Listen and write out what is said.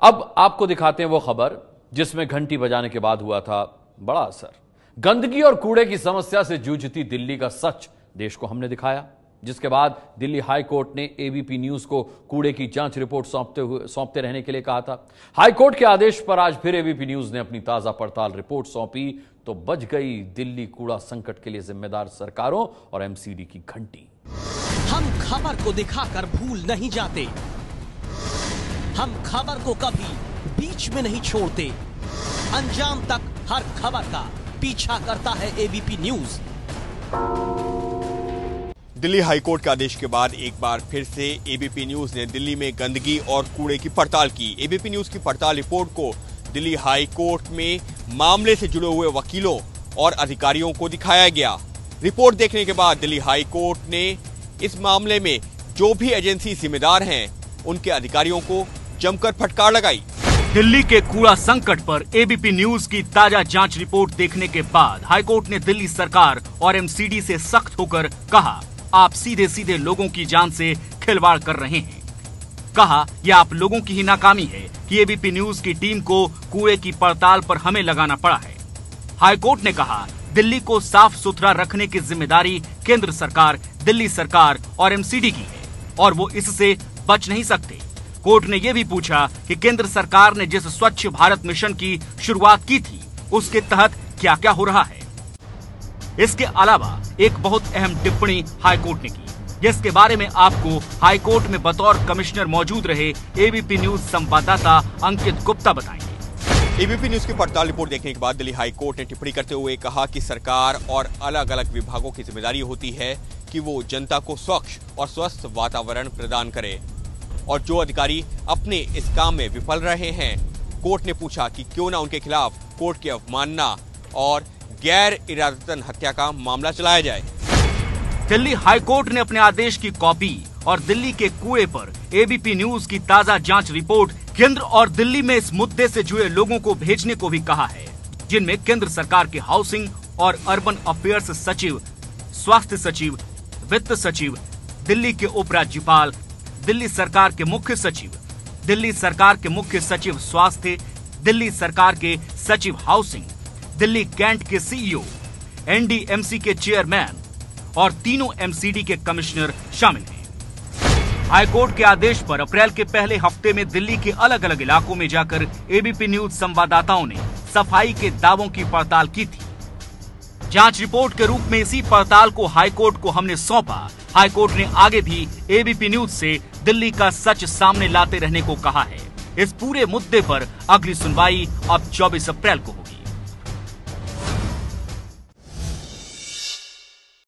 अब आपको दिखाते हैं वो खबर जिसमें घंटी बजाने के बाद हुआ था बड़ा असर। गंदगी और कूड़े की समस्या से जूझती दिल्ली का सच देश को हमने दिखाया, जिसके बाद दिल्ली हाई कोर्ट ने एबीपी न्यूज को कूड़े की जांच रिपोर्ट सौंपते रहने के लिए कहा था। हाई कोर्ट के आदेश पर आज फिर एबीपी न्यूज ने अपनी ताजा पड़ताल रिपोर्ट सौंपी तो बज गई दिल्ली कूड़ा संकट के लिए जिम्मेदार सरकारों और एमसीडी की घंटी। हम खबर को दिखाकर भूल नहीं जाते, हम खबर को कभी बीच में नहीं छोड़ते, अंजाम तक हर खबर का पीछा करता है एबीपी न्यूज। दिल्ली हाईकोर्ट के आदेश के बाद एक बार फिर से एबीपी न्यूज ने दिल्ली में गंदगी और कूड़े की पड़ताल की। एबीपी न्यूज की पड़ताल रिपोर्ट को दिल्ली हाई कोर्ट में मामले से जुड़े हुए वकीलों और अधिकारियों को दिखाया गया। रिपोर्ट देखने के बाद दिल्ली हाई कोर्ट ने इस मामले में जो भी एजेंसी जिम्मेदार हैं उनके अधिकारियों को जमकर फटकार लगाई। दिल्ली के कूड़ा संकट पर एबीपी न्यूज की ताजा जांच रिपोर्ट देखने के बाद हाईकोर्ट ने दिल्ली सरकार और एमसीडी से सख्त होकर कहा, आप सीधे सीधे लोगों की जान से खिलवाड़ कर रहे हैं। कहा, यह आप लोगों की ही नाकामी है कि एबीपी न्यूज की टीम को कूड़े की पड़ताल पर हमें लगाना पड़ा है। हाईकोर्ट ने कहा, दिल्ली को साफ सुथरा रखने की जिम्मेदारी केंद्र सरकार, दिल्ली सरकार और एमसीडी की है और वो इससे बच नहीं सकते। कोर्ट ने यह भी पूछा कि केंद्र सरकार ने जिस स्वच्छ भारत मिशन की शुरुआत की थी उसके तहत क्या क्या हो रहा है। इसके अलावा एक बहुत अहम टिप्पणी हाईकोर्ट ने की, जिसके बारे में आपको हाईकोर्ट में बतौर कमिश्नर मौजूद रहे एबीपी न्यूज संवाददाता अंकित गुप्ता बताएंगे। एबीपी न्यूज की पड़ताल रिपोर्ट देखने के बाद दिल्ली हाईकोर्ट ने टिप्पणी करते हुए कहा कि सरकार और अलग अलग विभागों की जिम्मेदारी होती है कि वो जनता को स्वच्छ और स्वस्थ वातावरण प्रदान करे और जो अधिकारी अपने इस काम में विफल रहे हैं, कोर्ट ने पूछा कि क्यों ना उनके खिलाफ कोर्ट की अवमानना और गैर इरादतन हत्या का मामला चलाया जाए। दिल्ली हाईकोर्ट ने अपने आदेश की कॉपी और दिल्ली के कुएं पर एबीपी न्यूज की ताजा जांच रिपोर्ट केंद्र और दिल्ली में इस मुद्दे से जुड़े लोगों को भेजने को भी कहा है, जिनमें केंद्र सरकार के हाउसिंग और अर्बन अफेयर्स सचिव, स्वास्थ्य सचिव, वित्त सचिव, दिल्ली के उपराज्यपाल, दिल्ली सरकार के मुख्य सचिव, दिल्ली सरकार के मुख्य सचिव स्वास्थ्य, दिल्ली सरकार के सचिव हाउसिंग, दिल्ली कैंट के सीईओ, एनडीएमसी के चेयरमैन और तीनों एमसीडी के कमिश्नर शामिल हैं। हाईकोर्ट के आदेश पर अप्रैल के पहले हफ्ते में दिल्ली के अलग अलग इलाकों में जाकर एबीपी न्यूज संवाददाताओं ने सफाई के दावों की पड़ताल की थी। जांच रिपोर्ट के रूप में इसी पड़ताल को हाईकोर्ट को हमने सौंपा। हाईकोर्ट ने आगे भी एबीपी न्यूज से दिल्ली का सच सामने लाते रहने को कहा है। इस पूरे मुद्दे पर अगली सुनवाई अब 24 अप्रैल को होगी।